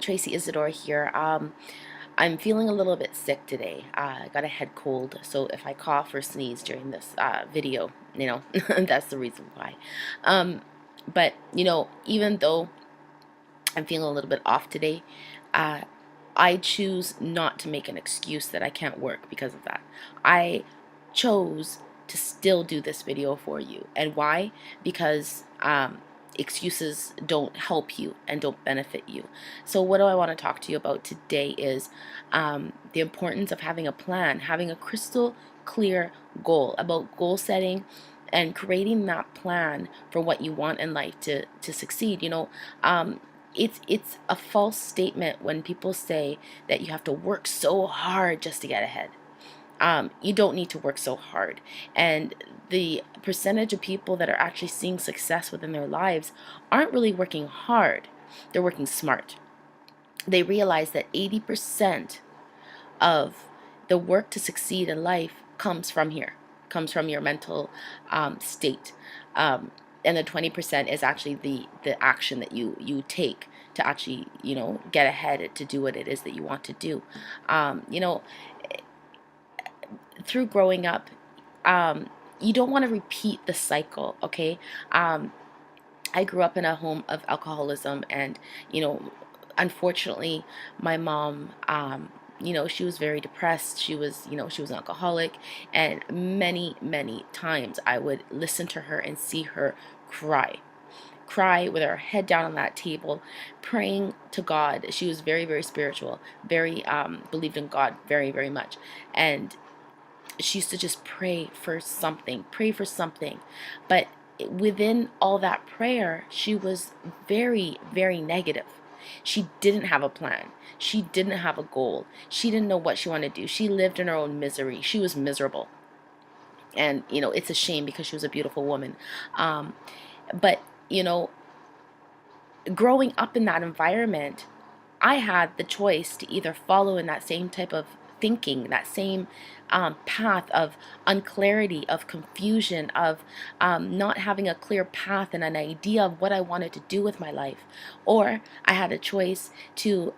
Tracy Isidore here. I'm feeling a little bit sick today. I got a head cold, so if I cough or sneeze during this video, that's the reason why. But even though I'm feeling a little bit off today, uh, I choose not to make an excuse that I can't work because of that. I chose to still do this video for you. And why? Because excuses don't help you and don't benefit you. So what do I want to talk to you about today is the importance of having a plan, having a crystal clear goal, about goal setting and creating that plan for what you want in life to succeed. It's a false statement when people say that you have to work so hard just to get ahead. You don't need to work so hard. And the percentage of people that are actually seeing success within their lives aren't really working hard. They're working smart. They realize that 80% of the work to succeed in life comes from here, comes from your mental state. And the 20% is actually the action that you take to actually get ahead, to do what it is that you want to do. Through growing up, you don't want to repeat the cycle. Okay. I grew up in a home of alcoholism, and unfortunately my mom, she was very depressed. She was an alcoholic, and many times I would listen to her and see her cry with her head down on that table, praying to God. She was very spiritual, very believed in God very much, and she used to just pray for something. But within all that prayer, she was very negative. She didn't have a plan. She didn't have a goal. She didn't know what she wanted to do. She lived in her own misery. She was miserable. And, it's a shame because she was a beautiful woman. But, growing up in that environment, I had the choice to either follow in that same type of thinking, that same path of unclarity, of confusion, of not having a clear path and an idea of what I wanted to do with my life, or I had a choice to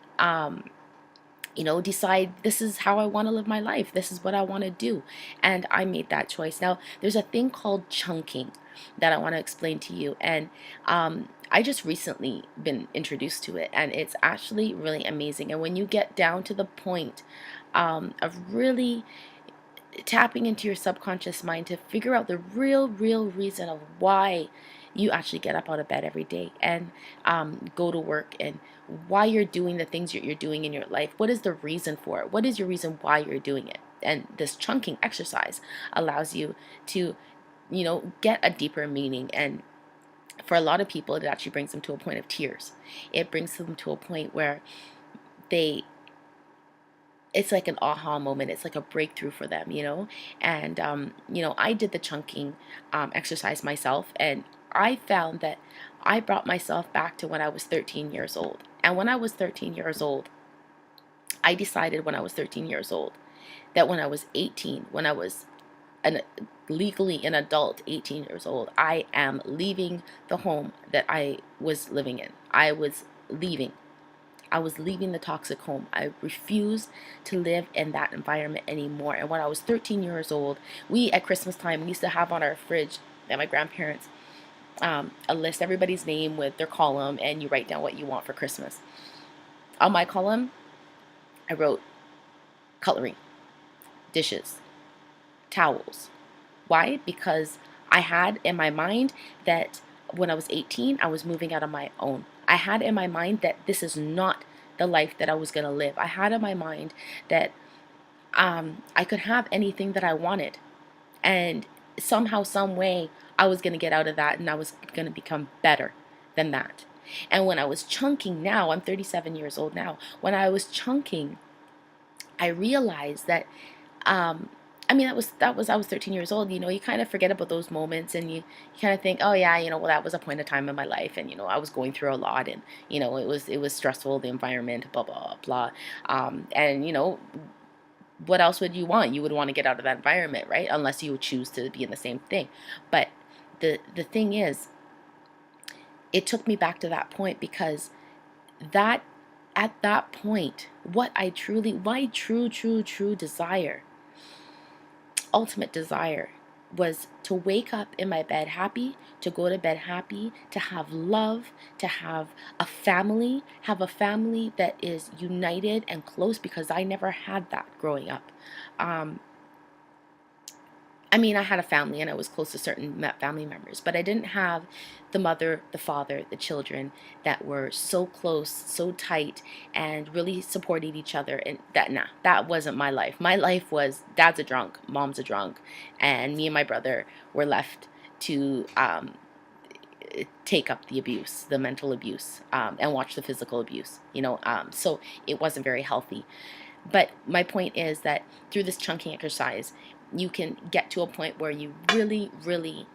decide this is how I want to live my life. This is what I want to do. And I made that choice. Now, there's a thing called chunking that I want to explain to you. And I just recently been introduced to it, and it's actually really amazing. And when you get down to the point of really tapping into your subconscious mind to figure out the real reason of why you actually get up out of bed every day and go to work, and why you're doing the things you're doing in your life. What is the reason for it? What is your reason why you're doing it? And this chunking exercise allows you to, get a deeper meaning. And for a lot of people, it actually brings them to a point of tears. It brings them to a point where it's like an aha moment. It's like a breakthrough for them, And, I did the chunking exercise myself, and I found that I brought myself back to when I was 13 years old. And when I was 13 years old, I decided when I was 13 years old that when I was 18, when I was legally an adult, 18 years old, I am leaving the home that I was living in. I was leaving the toxic home. I refused to live in that environment anymore. And when I was 13 years old, we at Christmas time, we used to have on our fridge at my grandparents' a list, everybody's name with their column, and you write down what you want for Christmas. On my column, I wrote cutlery, dishes, towels. Why? Because I had in my mind that when I was 18, I was moving out on my own. I had in my mind that this is not the life that I was going to live. I had in my mind that I could have anything that I wanted. And somehow, some way, I was going to get out of that, and I was going to become better than that. And when I was chunking now, I'm 37 years old now. When I was chunking, I realized that I was 13 years old. You kind of forget about those moments, and you kind of think, oh yeah, well, that was a point of time in my life, and I was going through a lot, and it was stressful, the environment, blah blah blah, and what else would you want? You would want to get out of that environment, right? Unless you would choose to be in the same thing. But the thing is, it took me back to that point because that at that point, my true desire, ultimate desire, was to wake up in my bed happy, to go to bed happy, to have love, to have a family that is united and close, because I never had that growing up. Um, I mean, I had a family and I was close to certain family members, but I didn't have the mother, the father, the children that were so close, so tight, and really supported each other. And that wasn't my life. My life was dad's a drunk, mom's a drunk, and me and my brother were left to take up the abuse, the mental abuse, and watch the physical abuse. So it wasn't very healthy. But my point is that through this chunking exercise, you can get to a point where you really, really,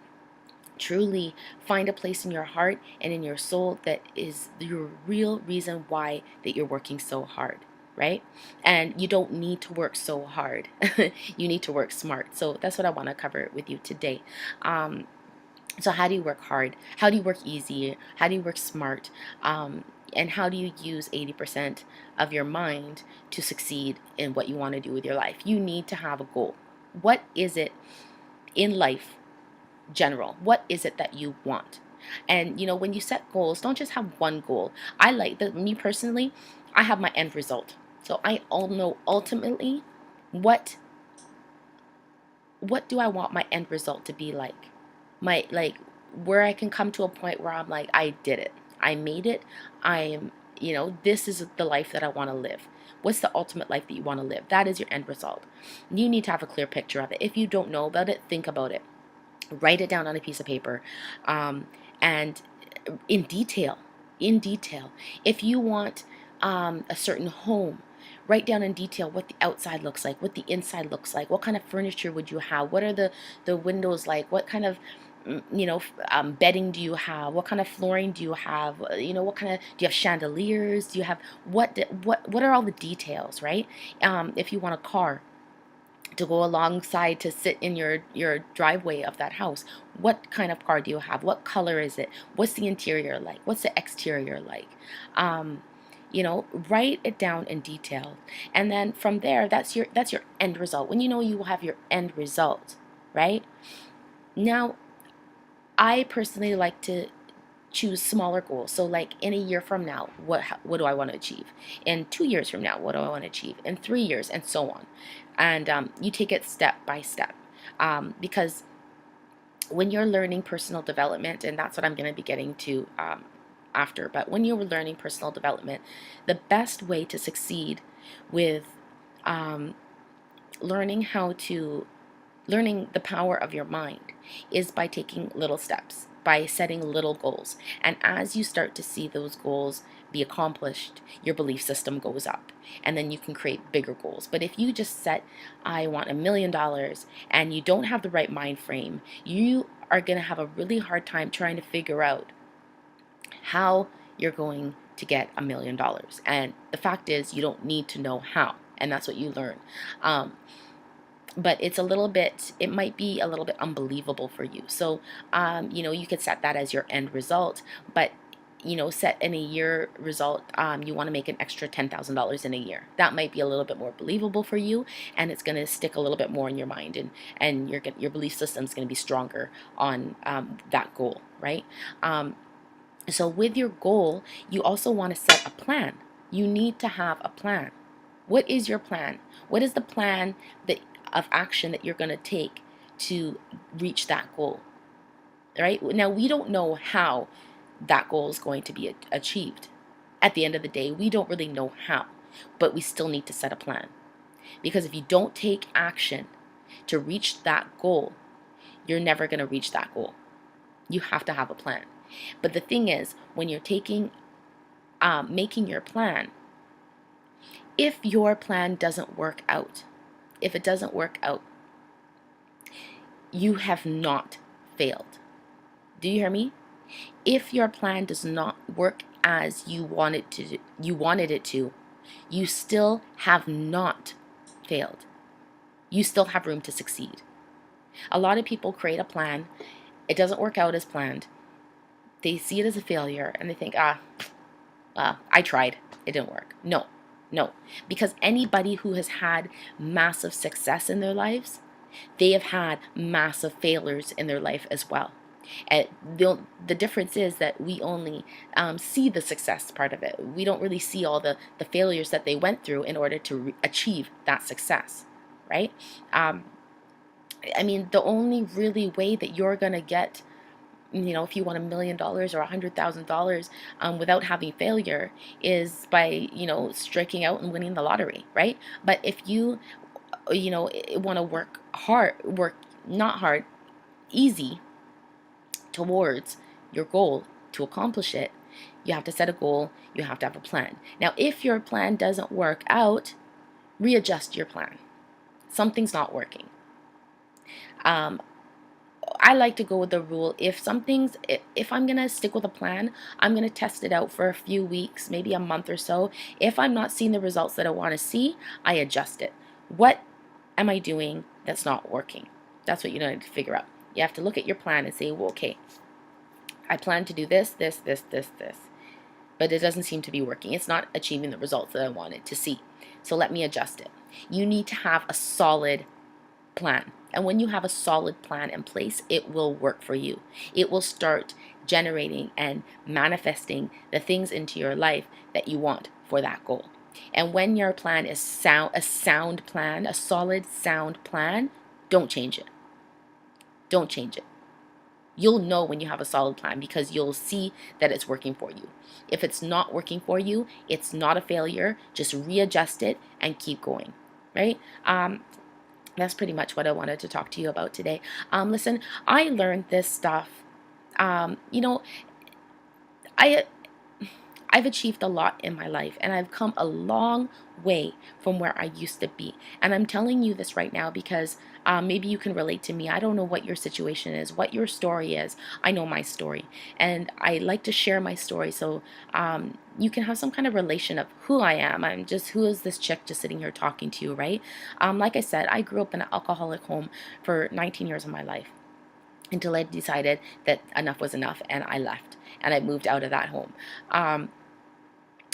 truly find a place in your heart and in your soul that is your real reason why that you're working so hard, right? And you don't need to work so hard. You need to work smart. So that's what I want to cover with you today. So how do you work hard? How do you work easy? How do you work smart? And how do you use 80% of your mind to succeed in what you want to do with your life? You need to have a goal. What is it in life, general? What is it that you want? And when you set goals, don't just have one goal. Me personally, I have my end result. So I all know ultimately what do I want my end result to be like? Where I can come to a point where I'm like, I did it. I made it. This is the life that I want to live. What's the ultimate life that you want to live? That is your end result. You need to have a clear picture of it. If you don't know about it, think about it. Write it down on a piece of paper, and in detail. If you want a certain home, write down in detail what the outside looks like, what the inside looks like, what kind of furniture would you have, what are the windows like, what kind of bedding do you have, what kind of flooring do you have, what kind of, do you have chandeliers, do you have, what are all the details, right? If you want a car to go alongside to sit in your driveway of that house, what kind of car do you have, what color is it, what's the interior like, what's the exterior like? Write it down in detail, and then from there, that's your end result. When you have your end result, right? Now, I personally like to choose smaller goals. So like in a year from now, what do I want to achieve? In 2 years from now, what do I want to achieve? In 3 years, and so on. And you take it step by step, because when you're learning personal development, and that's what I'm going to be getting to after, but when you're learning personal development, the best way to succeed with learning the power of your mind is by taking little steps, by setting little goals. And as you start to see those goals be accomplished, your belief system goes up, and then you can create bigger goals. But if you just set, I want $1 million, and you don't have the right mind frame, you are going to have a really hard time trying to figure out how you're going to get $1 million. And the fact is, you don't need to know how, and that's what you learn. But it might be a little bit unbelievable for you. So, you could set that as your end result, but, set in a year result, you want to make an extra $10,000 in a year. That might be a little bit more believable for you, and it's going to stick a little bit more in your mind, and your belief system is going to be stronger on that goal, right? So with your goal, you also want to set a plan. You need to have a plan. What is your plan? What is the plan of action that you're going to take to reach that goal? Right? Now, we don't know how that goal is going to be achieved. At the end of the day, we don't really know how, but we still need to set a plan. Because if you don't take action to reach that goal, you're never going to reach that goal. You have to have a plan. But the thing is, when you're making your plan, if your plan doesn't work out, you have not failed. Do you hear me? If your plan does not work as you wanted it to, you still have not failed. You still have room to succeed. A lot of people create a plan, it doesn't work out as planned. They see it as a failure, and they think, I tried. It didn't work. No, no. Because anybody who has had massive success in their lives, they have had massive failures in their life as well. And the difference is that we only see the success part of it. We don't really see all the failures that they went through in order to achieve that success, right? Um, I mean, the only really way that you're going to get, if you want $1 million or $100,000 without having failure is by, striking out and winning the lottery, right? But if you, want to work hard, not hard, easy towards your goal to accomplish it, you have to set a goal, you have to have a plan. Now, if your plan doesn't work out, readjust your plan. Something's not working. I like to go with the rule, if I'm going to stick with a plan, I'm going to test it out for a few weeks, maybe a month or so. If I'm not seeing the results that I want to see, I adjust it. What am I doing that's not working? That's what you need to figure out. You have to look at your plan and say, well, okay, I plan to do this, this, this, this, this, but it doesn't seem to be working. It's not achieving the results that I wanted to see. So let me adjust it. You need to have a solid plan. And when you have a solid plan in place, it will work for you. It will start generating and manifesting the things into your life that you want for that goal. And when your plan is a sound plan, a solid, sound plan, don't change it. Don't change it. You'll know when you have a solid plan because you'll see that it's working for you. If it's not working for you, it's not a failure. Just readjust it and keep going, right? That's pretty much what I wanted to talk to you about today. Listen, I learned this stuff. You know, I've achieved a lot in my life, and I've come a long way from where I used to be. And I'm telling you this right now because maybe you can relate to me. I don't know what your situation is, what your story is. I know my story, and I like to share my story so you can have some kind of relation of who I am. Who is this chick just sitting here talking to you, right? Like I said, I grew up in an alcoholic home for 19 years of my life until I decided that enough was enough, and I left, and I moved out of that home.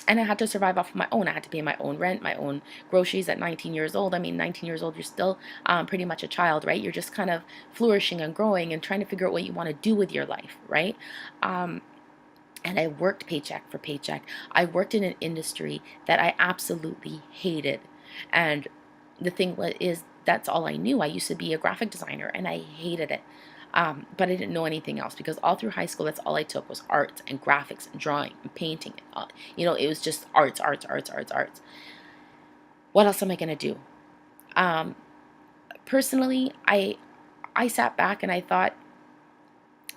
And I had to survive off of my own. I had to pay my own rent, my own groceries at 19 years old. I mean, 19 years old, you're still pretty much a child, right? You're just kind of flourishing and growing and trying to figure out what you want to do with your life, right? And I worked paycheck for paycheck. I worked in an industry that I absolutely hated. And the thing is, that's all I knew. I used to be a graphic designer, and I hated it. But I didn't know anything else because all through high school, that's all I took was arts and graphics and drawing and painting. It was just arts. What else am I going to do? Personally, I sat back and I thought,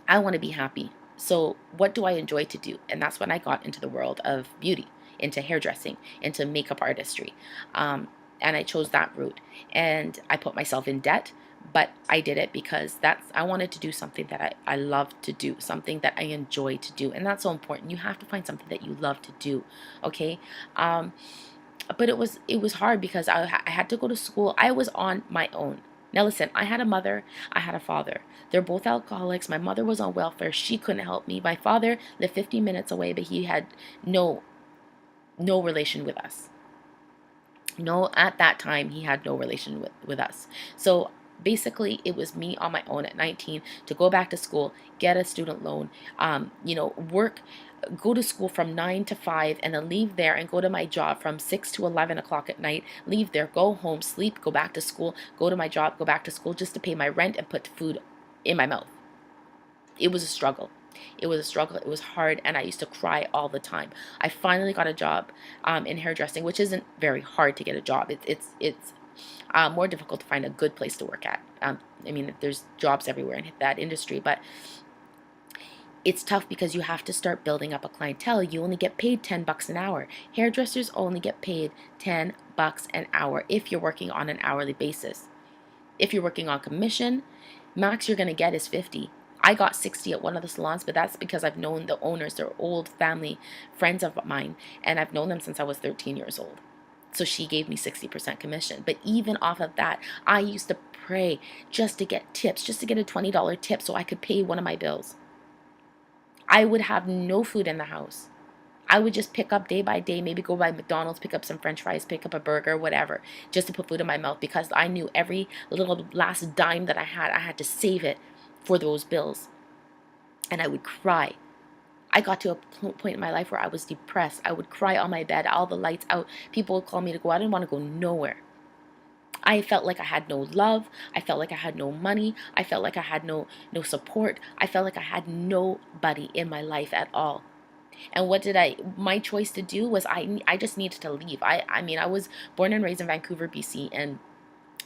I want to be happy. So what do I enjoy to do? And that's when I got into the world of beauty, into hairdressing, into makeup artistry. And I chose that route. And I put myself in debt. But I did it because I wanted to do something that I love to do, something that I enjoy to do. And that's so important. You have to find something that you love to do, okay? But it was hard because I had to go to school. I was on my own. Now listen, I had a mother, I had a father. They're both alcoholics. My mother was on welfare. She couldn't help me. My father lived 50 minutes away, but he had no relation with us. No, at that time, he had no relation with us. So basically, it was me on my own at 19 to go back to school, get a student loan, work, go to school from 9 to 5, and then leave there and go to my job from 6 to 11 o'clock at night, leave there, go home, sleep, go back to school, go to my job, go back to school, just to pay my rent and put food in my mouth. It was a struggle. It was a struggle. It was hard, and I used to cry all the time. I finally got a job in hairdressing, which isn't very hard to get a job. It's more difficult to find a good place to work at. I mean, there's jobs everywhere in that industry, but it's tough because you have to start building up a clientele. You only get paid $10 an hour. Hairdressers only get paid $10 an hour if you're working on an hourly basis. If you're working on commission, max you're going to get is 50. I got 60 at one of the salons, but that's because I've known the owners. They're old family friends of mine, and I've known them since I was 13 years old. So she gave me 60% commission. But even off of that, I used to pray just to get tips, just to get a $20 tip so I could pay one of my bills. I would have no food in the house. I would just pick up day by day, maybe go by McDonald's, pick up some French fries, pick up a burger, whatever, just to put food in my mouth, because I knew every little last dime that I had to save it for those bills. And I would cry. I got to a point in my life where I was depressed. I would cry on my bed, all the lights out. People would call me to go. I didn't want to go nowhere. I felt like I had no love. I felt like I had no money. I felt like I had no support. I felt like I had nobody in my life at all. And what did my choice to do was I just needed to leave. I mean, I was born and raised in Vancouver, BC, and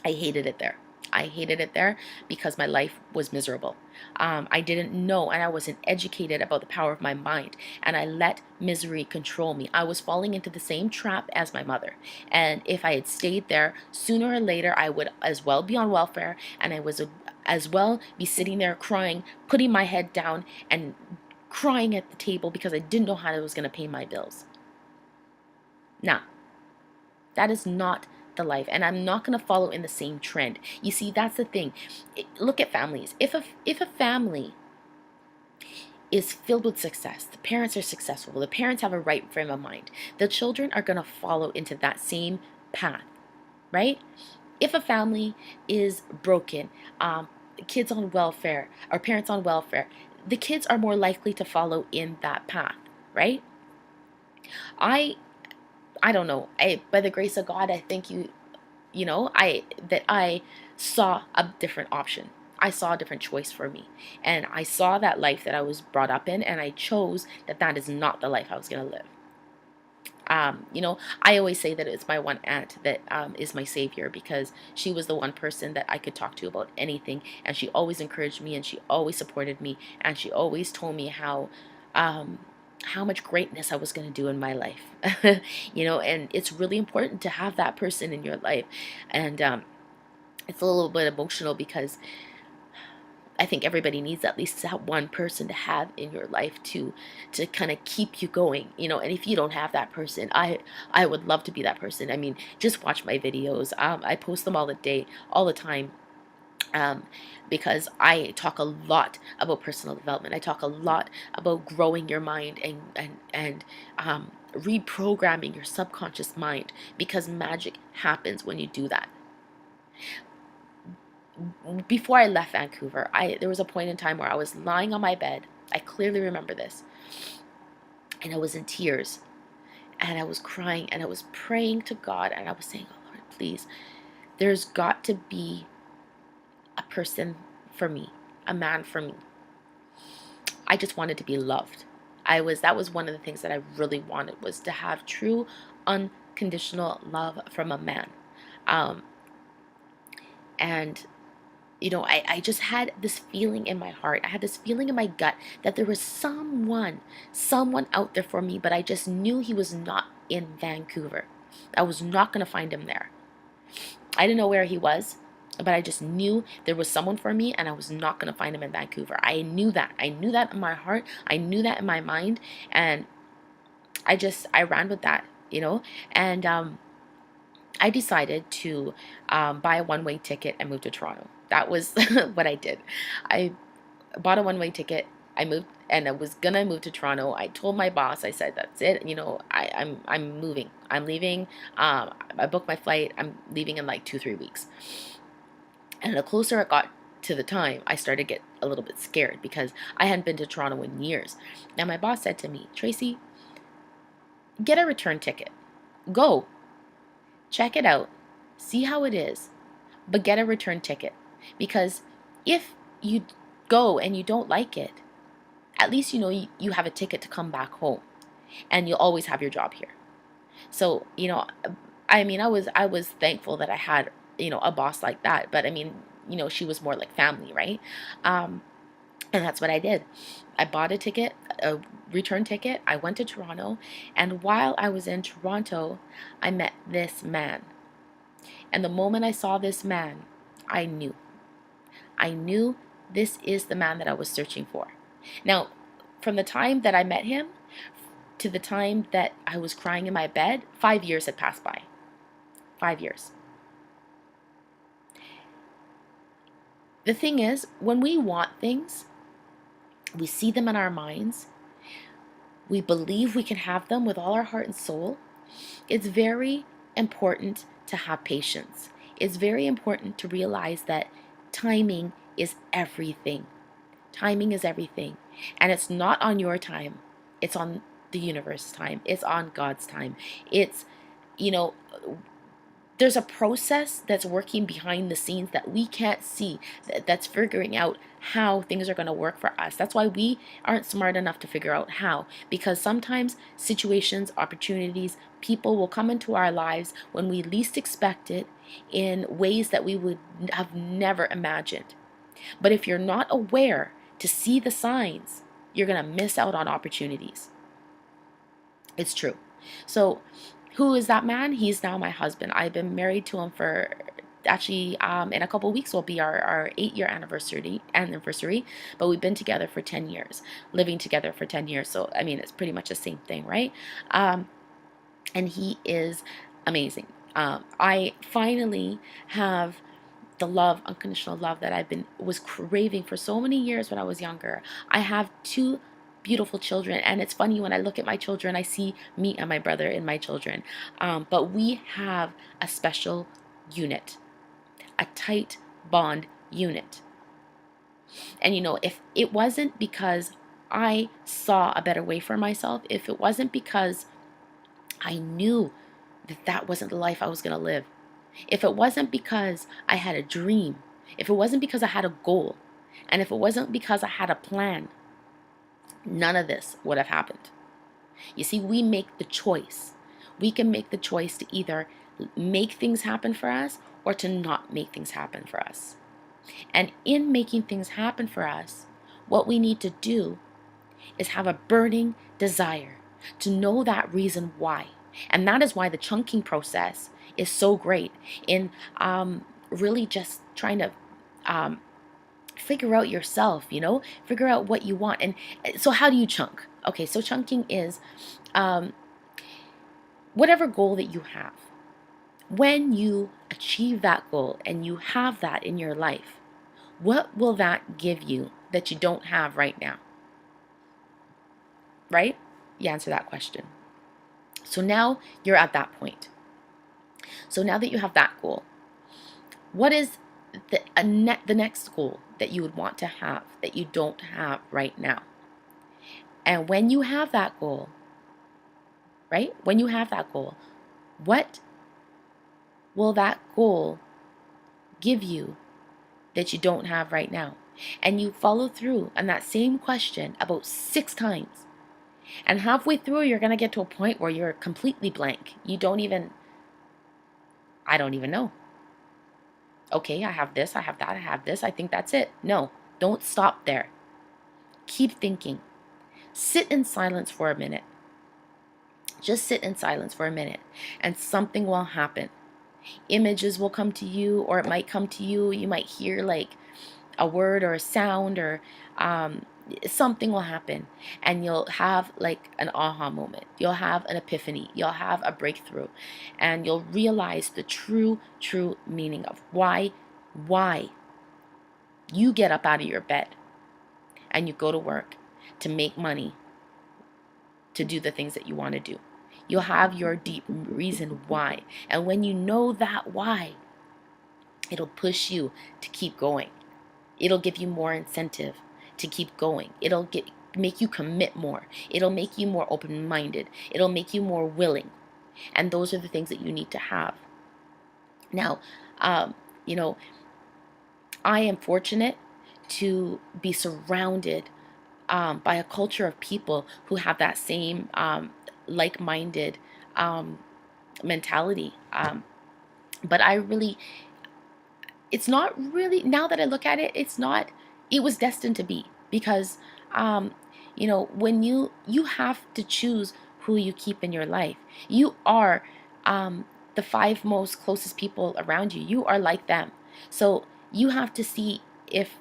I hated it there. I hated it there because my life was miserable. I didn't know, and I wasn't educated about the power of my mind, and I let misery control me. I was falling into the same trap as my mother, and if I had stayed there, sooner or later I would as well be on welfare, and I was as well be sitting there crying, putting my head down, and crying at the table because I didn't know how I was going to pay my bills. Now, that is not the life, and I'm not going to follow in the same trend. You see, that's the thing. Look at families. If a family is filled with success, the parents are successful, the parents have a right frame of mind, the children are going to follow into that same path, right? If a family is broken, kids on welfare or parents on welfare, the kids are more likely to follow in that path, right? I I don't know. By the grace of God, I think I saw a different option. I saw a different choice for me. And I saw that life that I was brought up in, and I chose that that is not the life I was going to live. I always say that it's my one aunt that is my savior, because she was the one person that I could talk to about anything, and she always encouraged me, and she always supported me, and she always told me how much greatness I was going to do in my life. And it's really important to have that person in your life. And it's a little bit emotional because I think everybody needs at least that one person to have in your life to kind of keep you going, and if you don't have that person, I would love to be that person. I mean, just watch my videos. I post them all the time, um, because I talk a lot about personal development. I talk a lot about growing your mind and reprogramming your subconscious mind, because magic happens when you do that. Before I left Vancouver, there was a point in time where I was lying on my bed. I clearly remember this. And I was in tears. And I was crying. And I was praying to God. And I was saying, oh Lord, please, there's got to be a person for me, a man for me. I just wanted to be loved. That was one of the things that I really wanted, was to have true, unconditional love from a man. Um, and I just had this feeling in my heart. I had this feeling in my gut that there was someone out there for me, but I just knew he was not in Vancouver. I was not going to find him there. I didn't know where he was, but I just knew there was someone for me, and I was not going to find him in Vancouver. I knew that. I knew that in my heart. I knew that in my mind, and I ran with that, and I decided to buy a one-way ticket and move to Toronto. That was what I did. I bought a one-way ticket. I moved, and I was gonna move to Toronto. I told my boss, I said, "That's it. I'm moving. I'm leaving. I booked my flight. I'm leaving in like 2-3 weeks." And the closer it got to the time, I started to get a little bit scared, because I hadn't been to Toronto in years. Now my boss said to me, "Tracy, get a return ticket. Go. Check it out. See how it is. But get a return ticket. Because if you go and you don't like it, at least you have a ticket to come back home, and you'll always have your job here." So, I mean, I was thankful that I had, a boss like that. But I mean, she was more like family, right? And that's what I did. I bought a return ticket. I went to Toronto, and while I was in Toronto, I met this man. And the moment I saw this man, I knew. I knew this is the man that I was searching for. Now, from the time that I met him to the time that I was crying in my bed, 5 years had passed by. 5 years. The thing is, when we want things, we see them in our minds, we believe we can have them with all our heart and soul, it's very important to have patience. It's very important to realize that timing is everything. Timing is everything. And it's not on your time, it's on the universe's time, it's on God's time. It's, you know, there's a process that's working behind the scenes that we can't see, that's figuring out how things are going to work for us. That's why we aren't smart enough to figure out how, because sometimes situations, opportunities, people will come into our lives when we least expect it, in ways that we would have never imagined. But if you're not aware to see the signs, you're going to miss out on opportunities. It's true. So who is that man? He's now my husband. I've been married to him for, actually, in a couple of weeks will be our 8-year anniversary, but we've been together for 10 years, living together for 10 years. So, I mean, it's pretty much the same thing, right? And he is amazing. I finally have the love, unconditional love that was craving for so many years when I was younger. I have 2 beautiful children, and it's funny, when I look at my children, I see me and my brother in my children. But we have a special unit, a tight bond unit. And if it wasn't because I saw a better way for myself, if it wasn't because I knew that that wasn't the life I was going to live, if it wasn't because I had a dream, if it wasn't because I had a goal, and if it wasn't because I had a plan, none of this would have happened. You see, we make the choice. We can make the choice to either make things happen for us or to not make things happen for us. And in making things happen for us, what we need to do is have a burning desire to know that reason why. And that is why the chunking process is so great in really just trying to figure out yourself, figure out what you want. And so how do you chunk? Okay, so chunking is whatever goal that you have. When you achieve that goal and you have that in your life, what will that give you that you don't have right now? Right? You answer that question. So now you're at that point. So now that you have that goal, what is the next goal that you would want to have that you don't have right now? And when you have that goal, right? When you have that goal, what will that goal give you that you don't have right now? And you follow through on that same question about 6 times. And halfway through, you're going to get to a point where you're completely blank. I don't even know. Okay, I have this, I have that, I have this, I think that's it. No, don't stop there. Keep thinking. Sit in silence for a minute. Just sit in silence for a minute, and something will happen. Images will come to you, or it might come to you. You might hear like a word or a sound, or something will happen, and you'll have like an aha moment. You'll have an epiphany. You'll have a breakthrough, and you'll realize the true meaning of why you get up out of your bed and you go to work to make money, to do the things that you want to do. You'll have your deep reason why. And when you know that why, it'll push you to keep going. It'll give you more incentive to keep going. It'll make you commit more. It'll make you more open-minded. It'll make you more willing. And those are the things that you need to have. Now, I am fortunate to be surrounded by a culture of people who have that same like-minded mentality. But it's not really, now that I look at it, it was destined to be, because, when you have to choose who you keep in your life. You are the 5 most closest people around you. You are like them. So you have to see if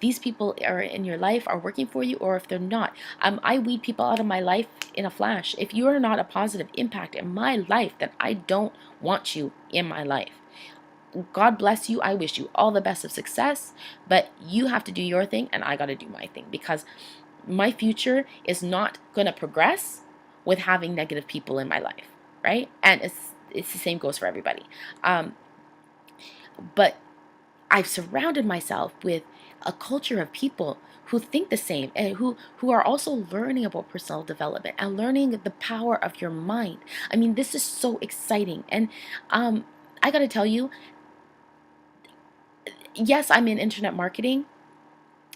these people are in your life are working for you, or if they're not. I weed people out of my life in a flash. If you are not a positive impact in my life, then I don't want you in my life. God bless you. I wish you all the best of success, but you have to do your thing and I got to do my thing, because my future is not going to progress with having negative people in my life, right? And it's the same goes for everybody. But I've surrounded myself with a culture of people who think the same and who are also learning about personal development and learning the power of your mind. I mean, this is so exciting. And I got to tell you, yes, I'm in internet marketing.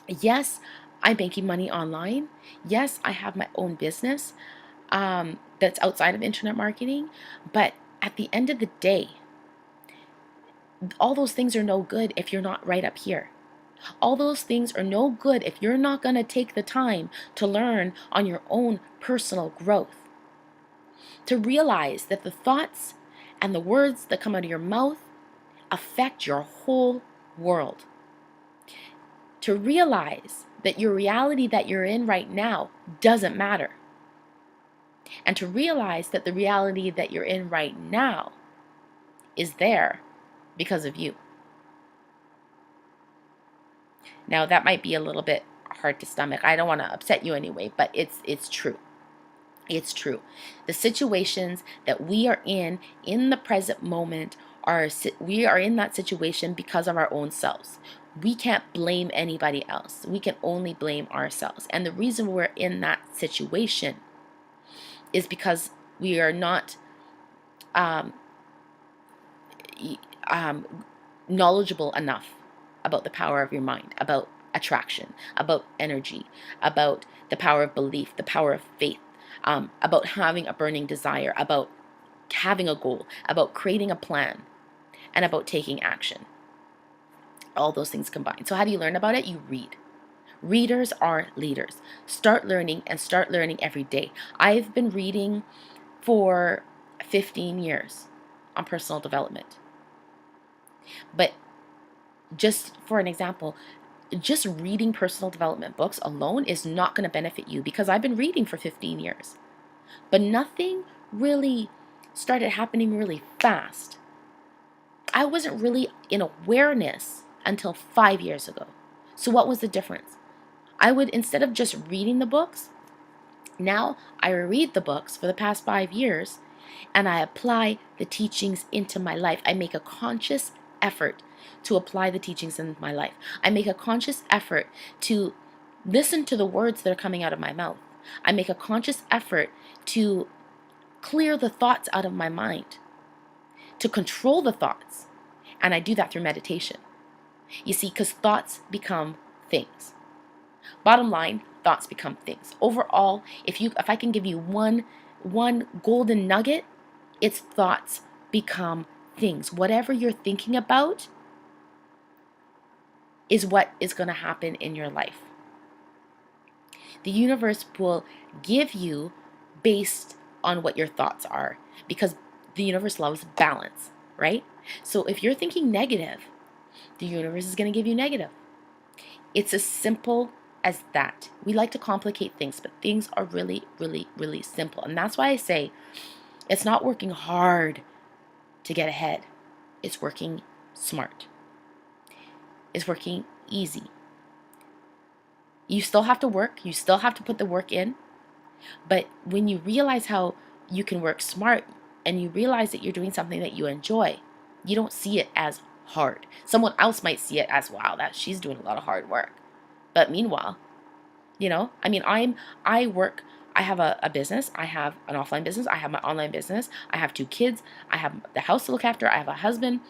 Yes, I'm making money online. Yes, I have my own business that's outside of internet marketing. But at the end of the day, all those things are no good if you're not right up here. All those things are no good if you're not going to take the time to learn on your own personal growth. To realize that the thoughts and the words that come out of your mouth affect your whole world. To realize that your reality that you're in right now doesn't matter. And to realize that the reality that you're in right now is there because of you. Now, that might be a little bit hard to stomach. I don't want to upset you anyway, but it's true. It's true. The situations that we are in the present moment we are in that situation because of our own selves. We can't blame anybody else. We can only blame ourselves. And the reason we're in that situation is because we are not um, knowledgeable enough about the power of your mind, about attraction, about energy, about the power of belief, the power of faith, about having a burning desire, about having a goal, about creating a plan, and about taking action. All those things combined. So how do you learn about it? You read. Readers are leaders. Start learning and start learning every day. I've been reading for 15 years on personal development. But just for an example, just reading personal development books alone is not going to benefit you, because I've been reading for 15 years. But nothing really started happening really fast. I wasn't really in awareness until 5 years ago. So what was the difference? I would, instead of just reading the books, now I read the books for the past 5 years and I apply the teachings into my life. I make a conscious effort to apply the teachings in my life. I make a conscious effort to listen to the words that are coming out of my mouth. I make a conscious effort to clear the thoughts out of my mind, to control the thoughts. And I do that through meditation. You see, because thoughts become things. Bottom line, thoughts become things. Overall, if I can give you one golden nugget, it's thoughts become things. Whatever you're thinking about is what is going to happen in your life. The universe will give you based on what your thoughts are, because the universe loves balance, right? So if you're thinking negative, the universe is going to give you negative. It's as simple as that. We like to complicate things, but things are really, really, really simple. And that's why I say it's not working hard to get ahead. It's working smart. It's working easy. You still have to work. You still have to put the work in. But when you realize how you can work smart and you realize that you're doing something that you enjoy, you don't see it as hard. Someone else might see it as, wow, that she's doing a lot of hard work. But meanwhile, I mean, I work, I have a business, I have an offline business, I have my online business, I have 2 kids, I have the house to look after, I have a husband.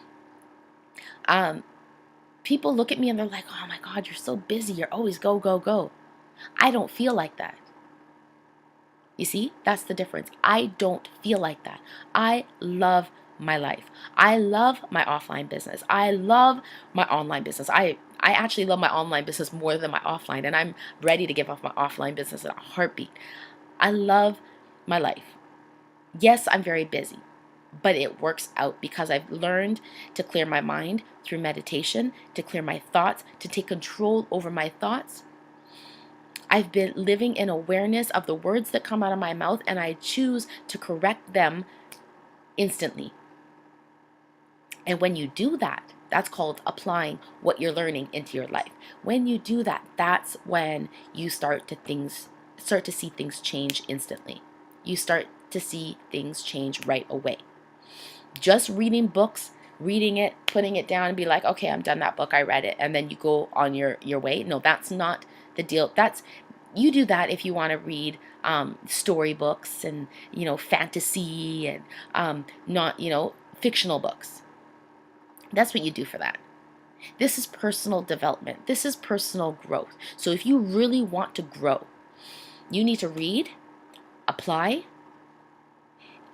People look at me and they're like, oh my God, you're so busy, you're always go, go, go. I don't feel like that. You see, that's the difference. I don't feel like that. I love my life. I love my offline business. I love my online business. I actually love my online business more than my offline, and I'm ready to give up my offline business in a heartbeat. I love my life. Yes, I'm very busy, but it works out because I've learned to clear my mind through meditation, to clear my thoughts, to take control over my thoughts. I've been living in awareness of the words that come out of my mouth, and I choose to correct them instantly. And when you do that, That's called applying what you're learning into your life. When you do that, that's when you start to see things change instantly. You start to see things change right away. Just reading books, reading it, putting it down and be like, okay, I'm done that book, I read it, and then you go on your way. No, that's not the deal. You do that if you want to read storybooks and, fantasy and not, fictional books. That's what you do for that. This is personal development. This is personal growth. So if you really want to grow, you need to read, apply,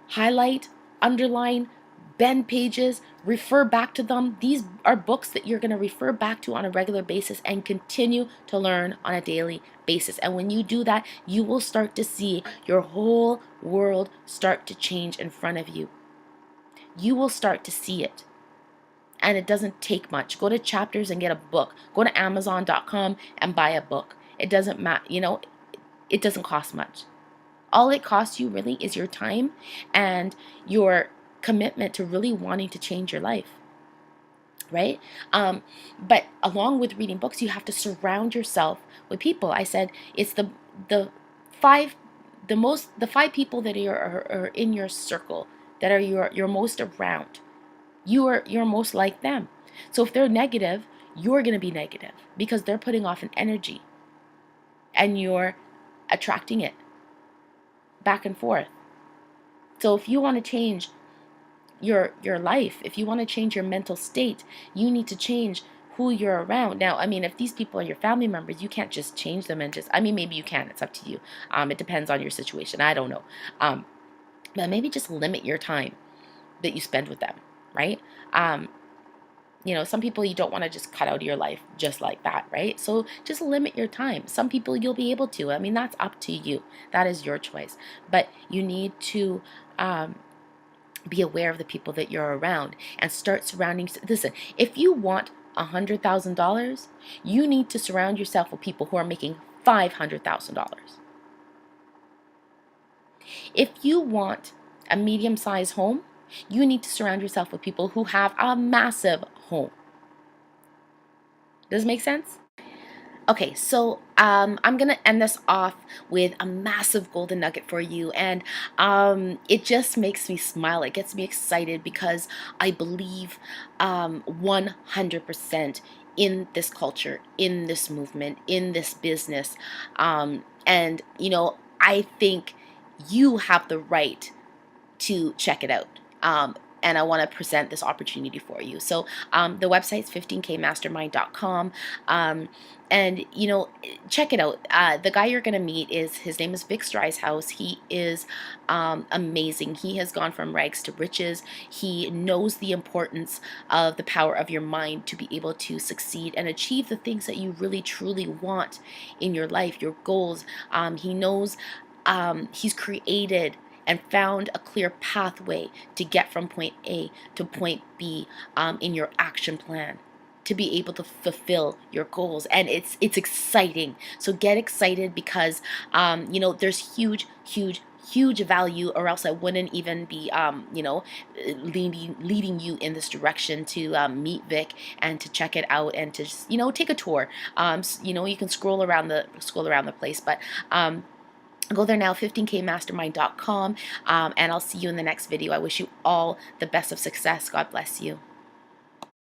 highlight, underline, bend pages, refer back to them. These are books that you're going to refer back to on a regular basis and continue to learn on a daily basis. And when you do that, you will start to see your whole world start to change in front of you. You will start to see it. And it doesn't take much. Go to Chapters and get a book. Go to Amazon.com and buy a book. It doesn't matter, it doesn't cost much. All it costs you really is your time and your commitment to really wanting to change your life, right? But along with reading books, you have to surround yourself with people. I said it's the five five people that are in your circle, that are your most around. You're most like them. So if they're negative, you're going to be negative because they're putting off an energy and you're attracting it back and forth. So if you want to change your life, if you want to change your mental state, you need to change who you're around. Now, I mean, if these people are your family members, you can't just change them and maybe you can. It's up to you. It depends on your situation. I don't know. But maybe just limit your time that you spend with them, right? Some people you don't want to just cut out of your life just like that, right? So just limit your time. Some people you'll be able to. I mean, that's up to you. That is your choice. But you need to be aware of the people that you're around and start surrounding. Listen, if you want $100,000, you need to surround yourself with people who are making $500,000. If you want a medium-sized home, you need to surround yourself with people who have a massive home. Does it make sense? Okay, so I'm going to end this off with a massive golden nugget for you. And it just makes me smile. It gets me excited because I believe 100% in this culture, in this movement, in this business. And, I think you have the right to check it out. And I want to present this opportunity for you. So the website's 15kmastermind.com. And, check it out. The guy you're going to meet his name is Vic Stryshouse. He is amazing. He has gone from rags to riches. He knows the importance of the power of your mind to be able to succeed and achieve the things that you really, truly want in your life, your goals. He knows he's created and found a clear pathway to get from point A to point B in your action plan to be able to fulfill your goals. And it's exciting. So get excited because there's huge value, or else I wouldn't even be leading you in this direction to meet Vic and to check it out and to just take a tour. You can scroll around the place, but go there now, 15kmastermind.com, and I'll see you in the next video. I wish you all the best of success. God bless you.